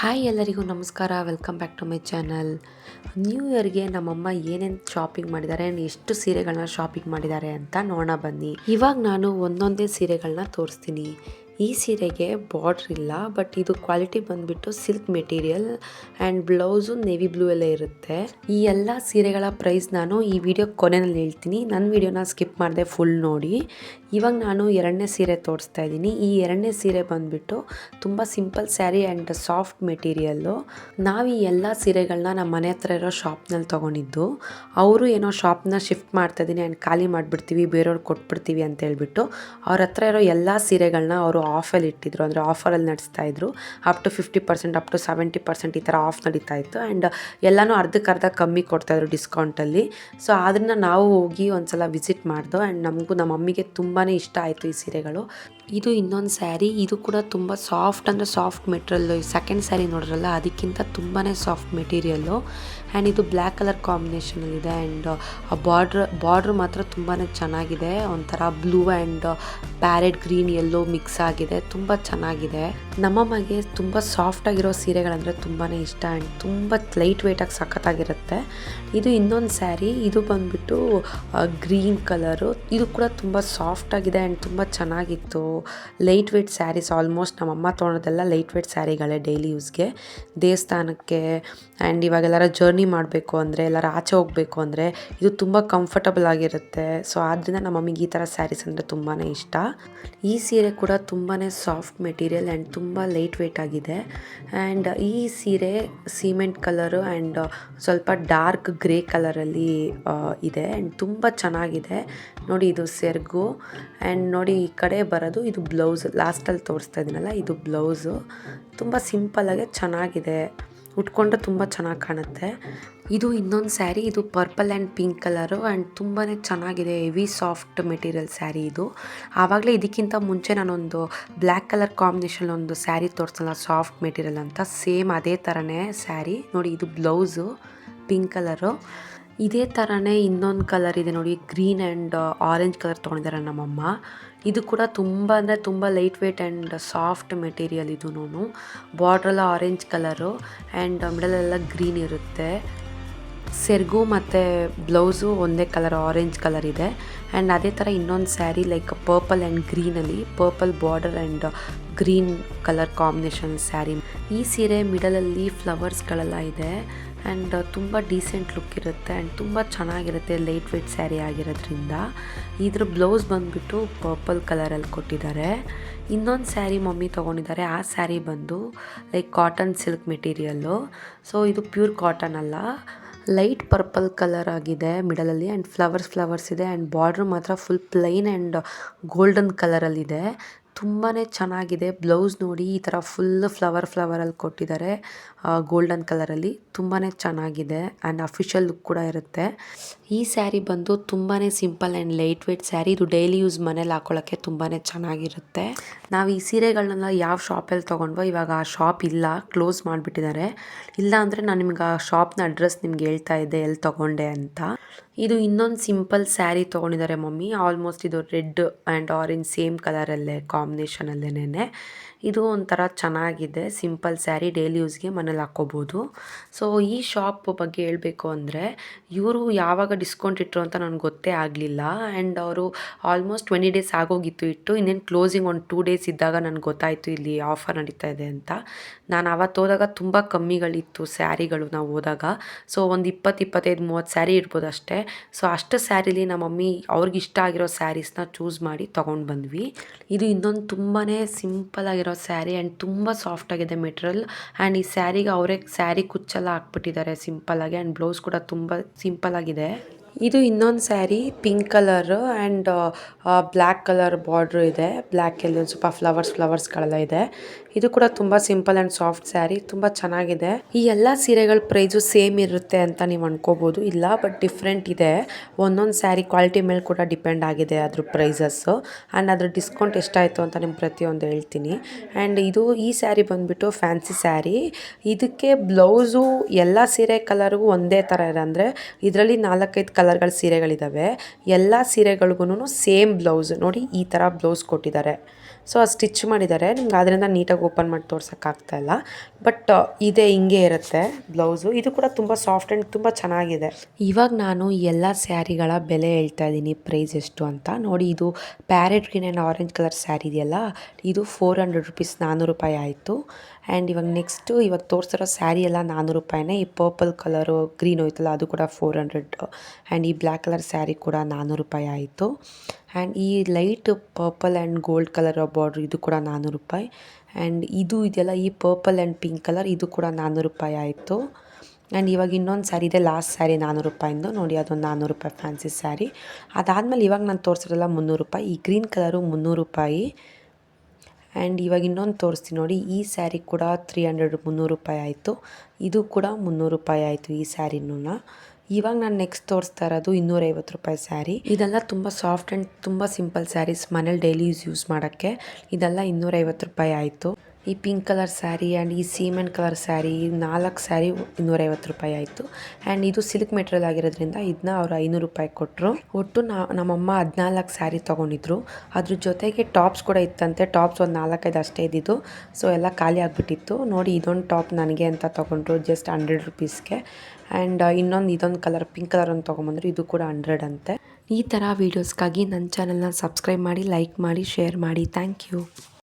Hi ಎಲ್ಲರಿಗೂ ನಮಸ್ಕಾರ. Welcome back to my channel. New ಇಯರ್ಗೆ ನಮ್ಮಮ್ಮ ಏನೇನು ಶಾಪಿಂಗ್ ಮಾಡಿದ್ದಾರೆ ಆ್ಯಂಡ್ ಎಷ್ಟು ಸೀರೆಗಳನ್ನ ಶಾಪಿಂಗ್ ಮಾಡಿದ್ದಾರೆ ಅಂತ ನೋಡೋಣ ಬನ್ನಿ. ಇವಾಗ ನಾನು ಒಂದೊಂದೇ ಸೀರೆಗಳನ್ನ ತೋರಿಸ್ತೀನಿ. ಈ ಸೀರೆಗೆ ಬಾರ್ಡ್ರ್ ಇಲ್ಲ, ಬಟ್ ಇದು ಕ್ವಾಲಿಟಿ ಬಂದುಬಿಟ್ಟು silk material and blouse navy blue ಎಲ್ಲ ಇರುತ್ತೆ. ಈ ಎಲ್ಲ ಸೀರೆಗಳ ಪ್ರೈಸ್ ನಾನು ಈ ವಿಡಿಯೋ ಕೊನೆಯಲ್ಲಿ ಹೇಳ್ತೀನಿ. ನನ್ನ ವಿಡಿಯೋನ ಸ್ಕಿಪ್ ಮಾಡಿದೆ ಫುಲ್ ನೋಡಿ. ಇವಾಗ ನಾನು ಎರಡನೇ ಸೀರೆ ತೋರಿಸ್ತಾ ಇದ್ದೀನಿ. ಈ ಎರಡನೇ ಸೀರೆ ಬಂದುಬಿಟ್ಟು ತುಂಬ simple sari and soft material. ನಾವು ಈ ಎಲ್ಲ ಸೀರೆಗಳನ್ನ ನಮ್ಮ ಮನೆ ಹತ್ರ ಇರೋ ಶಾಪ್ನಲ್ಲಿ ತೊಗೊಂಡಿದ್ದು. ಅವರು ಏನೋ ಶಾಪ್ನ ಶಿಫ್ಟ್ ಮಾಡ್ತಾಯಿದ್ದೀನಿ ಆ್ಯಂಡ್ ಖಾಲಿ ಮಾಡಿಬಿಡ್ತೀವಿ, ಬೇರೆಯವ್ರಿಗೆ ಕೊಟ್ಬಿಡ್ತೀವಿ ಅಂತ ಹೇಳ್ಬಿಟ್ಟು ಅವ್ರ ಹತ್ರ ಇರೋ ಎಲ್ಲ ಸೀರೆಗಳನ್ನ ಅವರು ಆಫಲ್ಲಿ ಇಟ್ಟಿದ್ರು. ಅಂದರೆ ಆಫರಲ್ಲಿ ನಡೆಸ್ತಾಯಿದ್ರು. ಅಪ್ ಟು 50%, ಅಪ್ ಟು 70% ಈ ಥರ ಆಫ್ ನಡೀತಾ ಇತ್ತು. ಆ್ಯಂಡ್ ಎಲ್ಲನೂ ಅರ್ಧಕ್ಕರ್ಧ ಕಮ್ಮಿ ಕೊಡ್ತಾಯಿದ್ರು ಡಿಸ್ಕೌಂಟಲ್ಲಿ. ಸೊ ಅದನ್ನು ನಾವು ಹೋಗಿ ಒಂದ್ಸಲ ವಿಸಿಟ್ ಮಾಡ್ದೋ ಆ್ಯಂಡ್ ನಮಗೂ ನಮ್ಮ ಮಮ್ಮಿಗೆ ತುಂಬಾ ಇಷ್ಟ ಆಯಿತು ಈ ಸೀರೆಗಳು. ಇದು ಇನ್ನೊಂದು ಸ್ಯಾರಿ. ಇದು ಕೂಡ ತುಂಬ ಸಾಫ್ಟ್, ಅಂದರೆ ಸಾಫ್ಟ್ ಮೆಟೀರಿಯಲ್ಲು. ಸೆಕೆಂಡ್ ಸ್ಯಾರಿ ನೋಡ್ರಲ್ಲ, ಅದಕ್ಕಿಂತ ತುಂಬಾ ಸಾಫ್ಟ್ ಮೆಟೀರಿಯಲ್ಲು. ಆ್ಯಂಡ್ ಇದು ಬ್ಲ್ಯಾಕ್ ಕಲರ್ ಕಾಂಬಿನೇಷನಲ್ಲಿದೆ. ಆ್ಯಂಡ್ ಬಾರ್ಡ್ರ್ ಮಾತ್ರ ತುಂಬಾ ಚೆನ್ನಾಗಿದೆ. ಒಂಥರ blue and parrot green yellow mix ಆಗಿದೆ. ತುಂಬ ಚೆನ್ನಾಗಿದೆ. ನಮ್ಮಮ್ಮಗೆ ತುಂಬ ಸಾಫ್ಟಾಗಿರೋ ಸೀರೆಗಳಂದರೆ ತುಂಬಾ ಇಷ್ಟ. ಆ್ಯಂಡ್ ತುಂಬ ಲೈಟ್ ವೆಯ್ಟಾಗಿ ಸಖತ್ತಾಗಿರುತ್ತೆ. ಇದು ಇನ್ನೊಂದು ಸ್ಯಾರಿ. ಇದು ಬಂದುಬಿಟ್ಟು ಗ್ರೀನ್ ಕಲರು. ಇದು ಕೂಡ ತುಂಬ ಸಾಫ್ಟಾಗಿದೆ ಆ್ಯಂಡ್ ತುಂಬ ಚೆನ್ನಾಗಿತ್ತು. ಲೈಟ್ ವೆಯ್ಟ್ ಸ್ಯಾರೀಸ್ ಆಲ್ಮೋಸ್ಟ್ ನಮ್ಮಮ್ಮ ತೊಗೊಳೋದೆಲ್ಲ ಲೈಟ್ ವೆಯ್ಟ್ ಸ್ಯಾರಿಗಳೇ ಡೈಲಿ ಯೂಸ್ಗೆ, ದೇವಸ್ಥಾನಕ್ಕೆ ಆ್ಯಂಡ್ ಇವಾಗೆಲ್ಲರ ಜರ್ನಿ ಮಾಡಬೇಕು ಅಂದರೆ, ಎಲ್ಲರ ಆಚೆ ಹೋಗಬೇಕು ಅಂದರೆ ಇದು ತುಂಬ ಕಂಫರ್ಟಬಲ್ ಆಗಿರುತ್ತೆ. ಸೊ ಆದ್ದರಿಂದ ನಮ್ಮ ಮಮ್ಮಿಗೆ ಈ ಥರ ಸ್ಯಾರೀಸ್ ಅಂದರೆ ತುಂಬಾ ಇಷ್ಟ. ಈ ಸೀರೆ ಕೂಡ ತುಂಬಾ ಸಾಫ್ಟ್ ಮೆಟೀರಿಯಲ್ ಆ್ಯಂಡ್ ತುಂಬ ಲೈಟ್ ವೆಯ್ಟ್ ಆಗಿದೆ. ಆ್ಯಂಡ್ ಈ ಸೀರೆ ಸಿಮೆಂಟ್ ಕಲರು ಆ್ಯಂಡ್ ಸ್ವಲ್ಪ ಡಾರ್ಕ್ ಗ್ರೇ ಕಲರಲ್ಲಿ ಇದೆ. ಆ್ಯಂಡ್ ತುಂಬ ಚೆನ್ನಾಗಿದೆ ನೋಡಿ. ಇದು ಸೆರಗು ಆ್ಯಂಡ್ ನೋಡಿ ಈ ಕಡೆ ಬರೋದು ಇದು ಬ್ಲೌಸ್. ಲಾಸ್ಟಲ್ಲಿ ತೋರಿಸ್ತಾ ಇದ್ದೀನಲ್ಲ, ಇದು ಬ್ಲೌಸು. ತುಂಬ ಸಿಂಪಲ್ಲಾಗೆ ಚೆನ್ನಾಗಿದೆ. ಉಟ್ಕೊಂಡ್ರೆ ತುಂಬ ಚೆನ್ನಾಗಿ ಕಾಣುತ್ತೆ. ಇದು ಇನ್ನೊಂದು ಸ್ಯಾರಿ. ಇದು purple and pink colour and ತುಂಬಾ ಚೆನ್ನಾಗಿದೆ. ಹೆವಿ ಸಾಫ್ಟ್ ಮೆಟೀರಿಯಲ್ ಸ್ಯಾರಿ ಇದು. ಆವಾಗಲೇ ಇದಕ್ಕಿಂತ ಮುಂಚೆ ನಾನೊಂದು ಬ್ಲ್ಯಾಕ್ ಕಲರ್ ಕಾಂಬಿನೇಷನ್ ಒಂದು ಸ್ಯಾರಿ ತೋರಿಸಲ್ಲ, ಸಾಫ್ಟ್ ಮೆಟೀರಿಯಲ್ ಅಂತ. ಸೇಮ್ ಅದೇ ಥರನೇ ಸ್ಯಾರಿ ನೋಡಿ. ಇದು ಬ್ಲೌಸು ಪಿಂಕ್ ಕಲರು. ಇದೇ ಥರನೇ ಇನ್ನೊಂದು ಕಲರ್ ಇದೆ ನೋಡಿ, ಗ್ರೀನ್ ಆ್ಯಂಡ್ ಆರೆಂಜ್ ಕಲರ್ ತೊಗೊಂಡಿದ್ದಾರೆ ನಮ್ಮಮ್ಮ. ಇದು ಕೂಡ ತುಂಬ ಅಂದರೆ ತುಂಬ light weight and soft material. ಇದೂ ಬಾರ್ಡ್ರೆಲ್ಲ ಆರೆಂಜ್ ಕಲರು ಆ್ಯಂಡ್ ಮಿಡಲೆಲ್ಲ ಗ್ರೀನ್ ಇರುತ್ತೆ. ಸೆರಗು ಮತ್ತು ಬ್ಲೌಸು ಒಂದೇ ಕಲರ್, ಆರೆಂಜ್ ಕಲರ್ ಇದೆ. ಆ್ಯಂಡ್ ಅದೇ ಥರ ಇನ್ನೊಂದು ಸ್ಯಾರಿ ಲೈಕ್ ಪರ್ಪಲ್ ಆ್ಯಂಡ್ ಗ್ರೀನಲ್ಲಿ, purple border and green colour combination sari. ಈ ಸೀರೆ ಮಿಡಲಲ್ಲಿ ಫ್ಲವರ್ಸ್ಗಳೆಲ್ಲ ಇದೆ ಆ್ಯಂಡ್ ತುಂಬ ಡೀಸೆಂಟ್ ಲುಕ್ ಇರುತ್ತೆ ಆ್ಯಂಡ್ ತುಂಬ ಚೆನ್ನಾಗಿರುತ್ತೆ. ಲೈಟ್ ವೆಯ್ಟ್ ಸ್ಯಾರಿ ಆಗಿರೋದ್ರಿಂದ. ಇದ್ರ ಬ್ಲೌಸ್ ಬಂದುಬಿಟ್ಟು ಪರ್ಪಲ್ ಕಲರಲ್ಲಿ ಕೊಟ್ಟಿದ್ದಾರೆ. ಇನ್ನೊಂದು ಸ್ಯಾರಿ ಮಮ್ಮಿ ತೊಗೊಂಡಿದ್ದಾರೆ. ಆ ಸ್ಯಾರಿ ಬಂದು like cotton silk material. So ಇದು ಪ್ಯೂರ್ ಕಾಟನ್ ಅಲ್ಲ, ಲೈಟ್ ಪರ್ಪಲ್ ಕಲರ್ ಆಗಿದೆ ಮಿಡಲಲ್ಲಿ ಆ್ಯಂಡ್ ಫ್ಲವರ್ಸ್ ಇದೆ. ಆ್ಯಂಡ್ ಬಾರ್ಡ್ರ್ ಮಾತ್ರ ಫುಲ್ ಪ್ಲೈನ್ ಆ್ಯಂಡ್ ಗೋಲ್ಡನ್ ಕಲರಲ್ಲಿದೆ. ತುಂಬಾ ಚೆನ್ನಾಗಿದೆ. ಬ್ಲೌಸ್ ನೋಡಿ ಈ ಥರ ಫುಲ್ ಫ್ಲವರಲ್ಲಿ ಕೊಟ್ಟಿದ್ದಾರೆ ಗೋಲ್ಡನ್ ಕಲರಲ್ಲಿ. ತುಂಬಾ ಚೆನ್ನಾಗಿದೆ ಆ್ಯಂಡ್ ಅಫಿಷಿಯಲ್ ಲುಕ್ ಕೂಡ ಇರುತ್ತೆ. ಈ ಸ್ಯಾರಿ ಬಂದು ತುಂಬಾ simple and lightweight sari. ಇದು ಡೈಲಿ ಯೂಸ್ ಮನೇಲಿ ಹಾಕೊಳ್ಳೋಕ್ಕೆ ತುಂಬಾ ಚೆನ್ನಾಗಿರುತ್ತೆ. ನಾವು ಈ ಸೀರೆಗಳನ್ನೆಲ್ಲ ಯಾವ ಶಾಪಲ್ಲಿ ತೊಗೊಂಡ್ವೋ ಇವಾಗ ಆ ಶಾಪ್ ಇಲ್ಲ, ಕ್ಲೋಸ್ ಮಾಡಿಬಿಟ್ಟಿದ್ದಾರೆ. ಇಲ್ಲ ಅಂದರೆ ನಾನು ನಿಮ್ಗೆ ಆ ಶಾಪ್ನ ಅಡ್ರೆಸ್ ನಿಮ್ಗೆ ಹೇಳ್ತಾ ಇದ್ದೆ ಎಲ್ಲಿ ತೊಗೊಂಡೆ ಅಂತ. ಇದು ಇನ್ನೊಂದು ಸಿಂಪಲ್ ಸ್ಯಾರಿ ತೊಗೊಂಡಿದ್ದಾರೆ ಮಮ್ಮಿ. ಆಲ್ಮೋಸ್ಟ್ ಇದು ರೆಡ್ ಆ್ಯಂಡ್ ಆರೆಂಜ್ ಸೇಮ್ ಕಲರಲ್ಲೇ ಕಾಂಬಿನೇಷನಲ್ಲೇನೆ. ಇದು ಒಂಥರ ಚೆನ್ನಾಗಿದೆ. ಸಿಂಪಲ್ ಸ್ಯಾರಿ, ಡೈಲಿ ಯೂಸ್ಗೆ ಮನೇಲಿ ಹಾಕ್ಕೋಬೋದು. ಸೊ ಈ ಶಾಪ್ ಬಗ್ಗೆ ಹೇಳಬೇಕು ಅಂದರೆ, ಇವರು ಯಾವಾಗ ಡಿಸ್ಕೌಂಟ್ ಇಟ್ಟರು ಅಂತ ನನಗೆ ಗೊತ್ತೇ ಆಗಲಿಲ್ಲ. ಆ್ಯಂಡ್ ಅವರು ಆಲ್ಮೋಸ್ಟ್ 20 ಡೇಸ್ ಆಗೋಗಿತ್ತು ಇಟ್ಟು. ಇನ್ನೇನು ಕ್ಲೋಸಿಂಗ್ ಒಂದು 2 ಡೇಸ್ ಇದ್ದಾಗ ನನಗೆ ಗೊತ್ತಾಯಿತು ಇಲ್ಲಿ ಆಫರ್ ನಡೀತಾ ಇದೆ ಅಂತ. ನಾನು ಅವತ್ತು ಹೋದಾಗ ತುಂಬ ಕಮ್ಮಿಗಳಿತ್ತು ಸ್ಯಾರಿಗಳು ನಾವು ಹೋದಾಗ. ಸೊ ಒಂದು 20-25-30 ಸ್ಯಾರಿ ಇರ್ಬೋದು ಅಷ್ಟೇ. ಸೊ ಅಷ್ಟು ಸ್ಯಾರಿಲಿ ನಮ್ಮ ಮಮ್ಮಿ ಅವ್ರಿಗೆ ಇಷ್ಟ ಆಗಿರೋ ಸ್ಯಾರೀಸ್ನ ಚೂಸ್ ಮಾಡಿ ತೊಗೊಂಡು ಬಂದ್ವಿ. ಇದು ಇನ್ನೊಂದು ತುಂಬಾ ಸಿಂಪಲ್ ಆಗಿರೋ ಸ್ಯಾರಿ ಆ್ಯಂಡ್ ತುಂಬ ಸಾಫ್ಟಾಗಿದೆ ಮೆಟೀರಿಯಲ್. ಆ್ಯಂಡ್ ಈ ಸ್ಯಾರಿಗೆ ಅವರೇ ಸ್ಯಾರಿ ಕುಚ್ಚೆಲ್ಲ ಹಾಕ್ಬಿಟ್ಟಿದ್ದಾರೆ ಸಿಂಪಲ್ಲಾಗಿ. ಆ್ಯಂಡ್ ಬ್ಲೌಸ್ ಕೂಡ ತುಂಬ ಸಿಂಪಲ್ಲಾಗಿದೆ. ಇದು ಇನ್ನೊಂದು sari pink colour and black colour border ಇದೆ. ಬ್ಲ್ಯಾಕಲ್ಲಿ ಒಂದು ಸ್ವಲ್ಪ ಫ್ಲವರ್ಸ್ಗಳೆಲ್ಲ ಇದೆ. ಇದು ಕೂಡ ತುಂಬ ಸಿಂಪಲ್ ಆ್ಯಂಡ್ ಸಾಫ್ಟ್ ಸ್ಯಾರಿ. ತುಂಬ ಚೆನ್ನಾಗಿದೆ. ಈ ಎಲ್ಲ ಸೀರೆಗಳ ಪ್ರೈಸು ಸೇಮ್ ಇರುತ್ತೆ ಅಂತ ನೀವು ಅನ್ಕೋಬೋದು. ಇಲ್ಲ, ಬಟ್ ಡಿಫ್ರೆಂಟ್ ಇದೆ. ಒಂದೊಂದು ಸ್ಯಾರಿ ಕ್ವಾಲಿಟಿ ಮೇಲೆ ಕೂಡ ಡಿಪೆಂಡ್ ಆಗಿದೆ ಅದ್ರ ಪ್ರೈಸಸ್ಸು. ಆ್ಯಂಡ್ ಅದ್ರ ಡಿಸ್ಕೌಂಟ್ ಎಷ್ಟಾಯಿತು ಅಂತ ನಿಮ್ಗೆ ಪ್ರತಿಯೊಂದು ಹೇಳ್ತೀನಿ. ಆ್ಯಂಡ್ ಈ ಸ್ಯಾರಿ ಬಂದುಬಿಟ್ಟು ಫ್ಯಾನ್ಸಿ ಸ್ಯಾರಿ. ಇದಕ್ಕೆ ಬ್ಲೌಸು ಎಲ್ಲ ಸೀರೆ ಕಲರ್ಗೂ ಒಂದೇ ಥರ ಇದೆ. ಅಂದರೆ ಇದರಲ್ಲಿ 4-5 ಕಲರ್ಗಳ ಸೀರೆಗಳಿದ್ದಾವೆ. ಎಲ್ಲ ಸೀರೆಗಳಿಗೂ ಸೇಮ್ ಬ್ಲೌಸ್ ನೋಡಿ ಈ ಥರ ಬ್ಲೌಸ್ ಕೊಟ್ಟಿದ್ದಾರೆ. ಸೊ ಅದು ಸ್ಟಿಚ್ ಮಾಡಿದ್ದಾರೆ. ನಿಮ್ಗೆ ಅದರಿಂದ ನೀಟಾಗಿ ಓಪನ್ ಮಾಡಿ ತೋರ್ಸೋಕ್ಕಾಗ್ತಾಯಿಲ್ಲ. ಬಟ್ ಇದೆ ಹಿಂಗೆ ಇರುತ್ತೆ ಬ್ಲೌಸು. ಇದು ಕೂಡ ತುಂಬ ಸಾಫ್ಟ್ ಆ್ಯಂಡ್ ತುಂಬ ಚೆನ್ನಾಗಿದೆ. ಇವಾಗ ನಾನು ಎಲ್ಲ ಸ್ಯಾರಿಗಳ ಬೆಲೆ ಹೇಳ್ತಾ ಇದ್ದೀನಿ, ಪ್ರೈಸ್ ಎಷ್ಟು ಅಂತ ನೋಡಿ. ಇದು parrot green and orange colour sari ಇದೆಯಲ್ಲ, ಇದು 400 ರುಪೀಸ್, 400 ರೂಪಾಯಿ ಆಯಿತು. ಆ್ಯಂಡ್ ಇವಾಗ ನೆಕ್ಸ್ಟು ಇವಾಗ ತೋರಿಸಿರೋ ಸ್ಯಾರಿ ಎಲ್ಲ 400 ರೂಪಾಯಿನೇ. ಈ ಪರ್ಪಲ್ ಕಲರು ಗ್ರೀನ್ ಹೋಯ್ತಲ್ಲ ಅದು ಕೂಡ 400. ಆ್ಯಂಡ್ ಈ ಬ್ಲ್ಯಾಕ್ ಕಲರ್ ಸ್ಯಾರಿ ಕೂಡ 400 ರೂಪಾಯಿ ಆಯಿತು. ಆ್ಯಂಡ್ ಈ light purple and gold colour border ಇದು ಕೂಡ 400 ರೂಪಾಯಿ. ಆ್ಯಂಡ್ ಇದು ಇದೆಯಲ್ಲ, ಈ ಪರ್ಪಲ್ ಆ್ಯಂಡ್ ಪಿಂಕ್ ಕಲರ್ ಇದು ಕೂಡ 400 ರೂಪಾಯಿ ಆಯಿತು. ಆ್ಯಂಡ್ ಇವಾಗ ಇನ್ನೊಂದು ಸ್ಯಾರಿ ಇದೆ, ಲಾಸ್ಟ್ ಸ್ಯಾರಿ 400 ರೂಪಾಯಿಂದು ನೋಡಿ, ಅದೊಂದು 400 ರೂಪಾಯಿ ಫ್ಯಾನ್ಸಿ ಸ್ಯಾರಿ. ಅದಾದಮೇಲೆ ಇವಾಗ ನಾನು ತೋರಿಸಿರಲ್ಲ 300 ರೂಪಾಯಿ. ಈ ಗ್ರೀನ್ ಕಲರು 300 ರೂಪಾಯಿ. ಆ್ಯಂಡ್ ಇವಾಗ ಇನ್ನೊಂದು ತೋರಿಸ್ತೀನಿ ನೋಡಿ, ಈ ಸ್ಯಾರಿ ಕೂಡ 300 ರೂಪಾಯಿ ಆಯಿತು. ಇದು ಕೂಡ 300 ರೂಪಾಯಿ ಆಯಿತು ಈ ಸ್ಯಾರಿನೂ. ಇವಾಗ ನಾನು ನೆಕ್ಸ್ಟ್ ತೋರಿಸ್ತಾ ಇರೋದು 250 ರೂಪಾಯಿ ಸ್ಯಾರಿ. ಇದೆಲ್ಲ ತುಂಬ ಸಾಫ್ಟ್ ಆ್ಯಂಡ್ ತುಂಬ ಸಿಂಪಲ್ ಸ್ಯಾರೀಸ್, ಮನೇಲಿ ಡೈಲಿ ಯೂಸ್ ಮಾಡೋಕ್ಕೆ. ಇದೆಲ್ಲ 250 ರೂಪಾಯಿ ಆಯಿತು. ಈ ಪಿಂಕ್ ಕಲರ್ ಸ್ಯಾರಿ ಆ್ಯಂಡ್ ಈ ಸೀಮೆಂಟ್ ಕಲರ್ ಸ್ಯಾರಿ, 4 ಸ್ಯಾರಿ 250 ರೂಪಾಯಿ ಆಯಿತು. ಆ್ಯಂಡ್ ಇದು ಸಿಲ್ಕ್ ಮೆಟೀರಿಯಲ್ ಆಗಿರೋದ್ರಿಂದ ಇದನ್ನ ಅವರು 500 ರೂಪಾಯಿ ಕೊಟ್ಟರು. ಒಟ್ಟು ನಮ್ಮಮ್ಮ 14 ಸ್ಯಾರಿ ತೊಗೊಂಡಿದ್ರು. ಅದ್ರ ಜೊತೆಗೆ ಟಾಪ್ಸ್ ಕೂಡ ಇತ್ತಂತೆ. ಟಾಪ್ಸ್ ಒಂದು 4-5 ಅಷ್ಟೇ ಇದ್ದಿದ್ದು. ಸೊ ಎಲ್ಲ ಖಾಲಿ ಆಗಿಬಿಟ್ಟಿತ್ತು ನೋಡಿ. ಇದೊಂದು ಟಾಪ್ ನನಗೆ ಅಂತ ತೊಗೊಂಡ್ರು, ಜಸ್ಟ್ 100 ರುಪೀಸ್ಗೆ. ಆ್ಯಂಡ್ ಇದೊಂದು ಕಲರ್ ಪಿಂಕ್ ಕಲರ್ ಒಂದು ತೊಗೊಂಬಂದ್ರು, ಇದು ಕೂಡ 100 ಅಂತೆ. ಈ ಥರ ವೀಡಿಯೋಸ್ಗಾಗಿ ನನ್ನ ಚಾನಲ್ನ ಸಬ್ಸ್ಕ್ರೈಬ್ ಮಾಡಿ, ಲೈಕ್ ಮಾಡಿ, ಶೇರ್ ಮಾಡಿ. Thank you.